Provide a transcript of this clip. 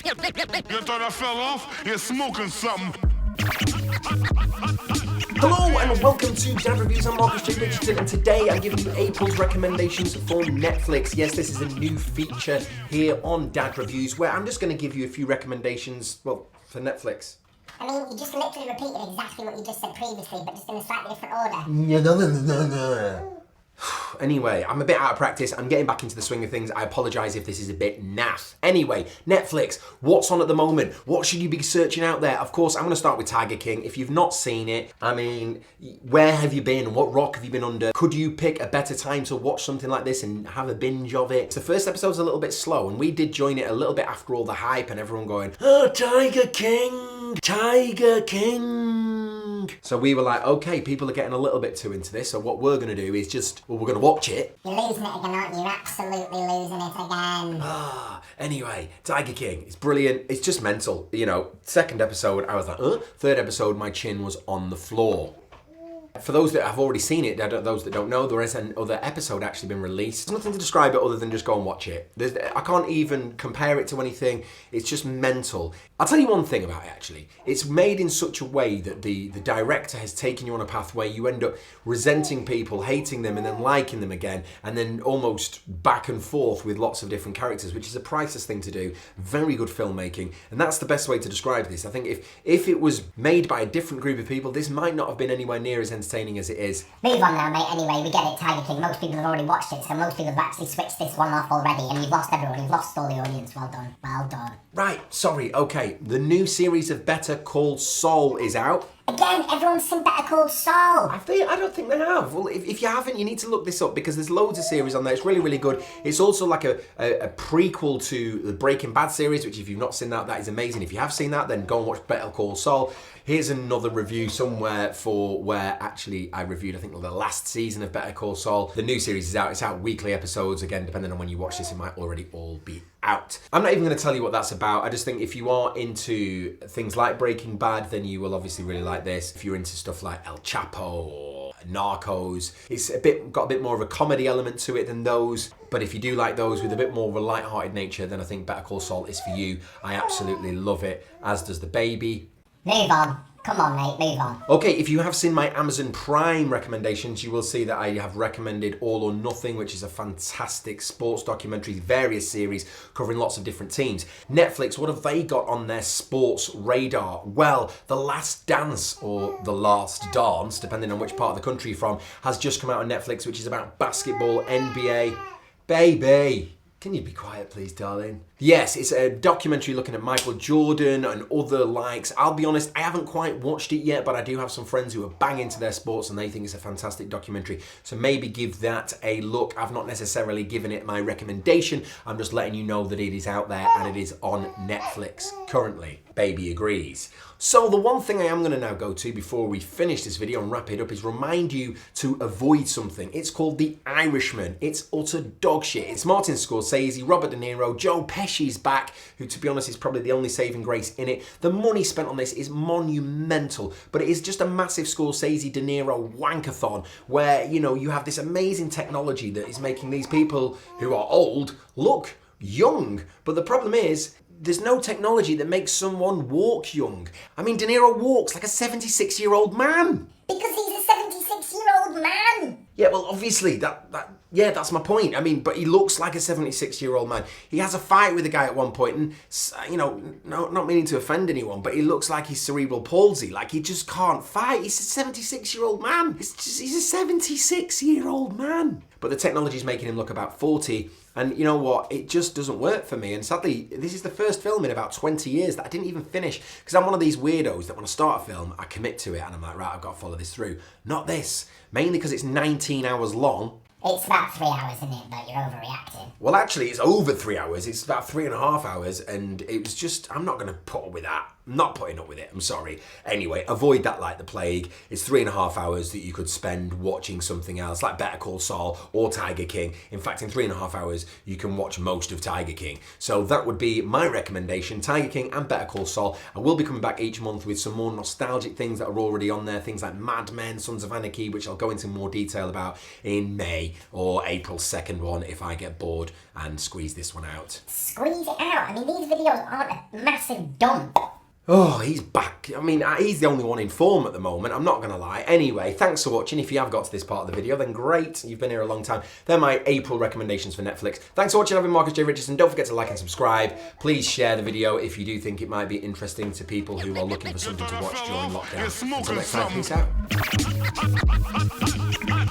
You thought I fell off? You're smoking something. Hello and welcome to Dad Reviews. I'm Richardson, and today I'm giving you April's recommendations for Netflix. Yes, this is a new feature here on Dad Reviews where I'm just going to give you a few recommendations, well, for Netflix. I mean, you just literally repeated exactly what you just said previously, but just in a slightly different order. No. Anyway, I'm a bit out of practice. I'm getting back into the swing of things. I apologise if this is a bit naff. Anyway, Netflix, what's on at the moment? What should you be searching out there? Of course, I'm going to start with Tiger King. If you've not seen it, I mean, where have you been? What rock have you been under? Could you pick a better time to watch something like this and have a binge of it? The first episode's a little bit slow, and we did join it a little bit after all the hype and everyone going, oh, Tiger King, Tiger King. So we were like, okay, people are getting a little bit too into this, so what we're going to do is just, well, we're going to watch it. You're losing it again, aren't you? You're absolutely losing it again. Anyway, Tiger King, it's brilliant. It's just mental. You know, second episode, I was like, Third episode, my chin was on the floor. For those that have already seen it, those that don't know, there is another episode actually been released. There's nothing to describe it other than just go and watch it. I can't even compare it to anything. It's just mental. I'll tell you one thing about it actually. It's made in such a way that the director has taken you on a path where you end up resenting people, hating them, and then liking them again, and then almost back and forth with lots of different characters, which is a priceless thing to do. Very good filmmaking, and that's the best way to describe this. I think if it was made by a different group of people, this might not have been anywhere near as entertaining as it is. Move on now, mate. Anyway, we get it, Tiger King. Most people have already watched it, so most people have actually switched this one off already, and you've lost everyone. You've lost all the audience. Well done. Well done. Right, sorry, okay. The new series of Better Call Saul is out. Again, everyone's seen Better Call Saul. I don't think they have. Well, if you haven't, you need to look this up because there's loads of series on there. It's really, really good. It's also like a prequel to the Breaking Bad series, which if you've not seen that is amazing. If you have seen that, then go and watch Better Call Saul. Here's another review somewhere for where actually I reviewed, I think, the last season of Better Call Saul. The new series is out. It's out weekly episodes. Again, depending on when you watch this, it might already all be out. I'm not even going to tell you what that's about. I just think if you are into things like Breaking Bad, then you will obviously really like this. If you're into stuff like El Chapo or Narcos, it's got a bit more of a comedy element to it than those. But if you do like those with a bit more of a light-hearted nature, then I think Better Call Saul is for you. I absolutely love it, as does The Baby. Move on. Come on, mate, move on. Okay, if you have seen my Amazon Prime recommendations, you will see that I have recommended All or Nothing, which is a fantastic sports documentary, various series covering lots of different teams. Netflix, what have they got on their sports radar? Well, The Last Dance, or The Last Dance, depending on which part of the country you're from, has just come out on Netflix, which is about basketball, NBA. Baby! Can you be quiet, please, darling? Yes, it's a documentary looking at Michael Jordan and other likes. I'll be honest, I haven't quite watched it yet, but I do have some friends who are bang into their sports and they think it's a fantastic documentary. So maybe give that a look. I've not necessarily given it my recommendation. I'm just letting you know that it is out there and it is on Netflix currently. Baby agrees. So the one thing I am going to now go to before we finish this video and wrap it up is remind you to avoid something. It's called The Irishman. It's utter dog shit. It's Martin Scorsese, Robert De Niro, Joe Pesci's back, who to be honest is probably the only saving grace in it. The money spent on this is monumental, but it is just a massive Scorsese De Niro wankathon where, you know, you have this amazing technology that is making these people who are old look young. But the problem is, there's no technology that makes someone walk young. I mean, De Niro walks like a 76-year-old man. Because he's a 76-year-old man. Yeah, well, obviously, that's my point. I mean, but he looks like a 76-year-old man. He has a fight with a guy at one point, and, you know, no, not meaning to offend anyone, but he looks like he's cerebral palsy, like he just can't fight. He's a 76-year-old man. He's a 76-year-old man. But the technology's making him look about 40, and you know what? It just doesn't work for me. And sadly, this is the first film in about 20 years that I didn't even finish, because I'm one of these weirdos that when I start a film, I commit to it, and I'm like, right, I've got to follow this through. Not this. Mainly because it's 19 hours long. It's about 3 hours, isn't it? But you're overreacting. Well, actually, it's over 3 hours. It's about 3.5 hours, and it was just, I'm not going to put up with that. not putting up with it, I'm sorry. Anyway, avoid that like the plague. It's 3.5 hours that you could spend watching something else, like Better Call Saul or Tiger King. In fact, in 3.5 hours, you can watch most of Tiger King. So that would be my recommendation, Tiger King and Better Call Saul. I will be coming back each month with some more nostalgic things that are already on there, things like Mad Men, Sons of Anarchy, which I'll go into more detail about in May or April 2nd one if I get bored and squeeze this one out. Squeeze it out. I mean, these videos aren't a massive dump. Oh, he's back. I mean, he's the only one in form at the moment, I'm not going to lie. Anyway, thanks for watching. If you have got to this part of the video, then great. You've been here a long time. They're my April recommendations for Netflix. Thanks for watching. I've been Marcus J. Richardson. Don't forget to like and subscribe. Please share the video if you do think it might be interesting to people who are looking for something to watch during lockdown. Until next time, peace out.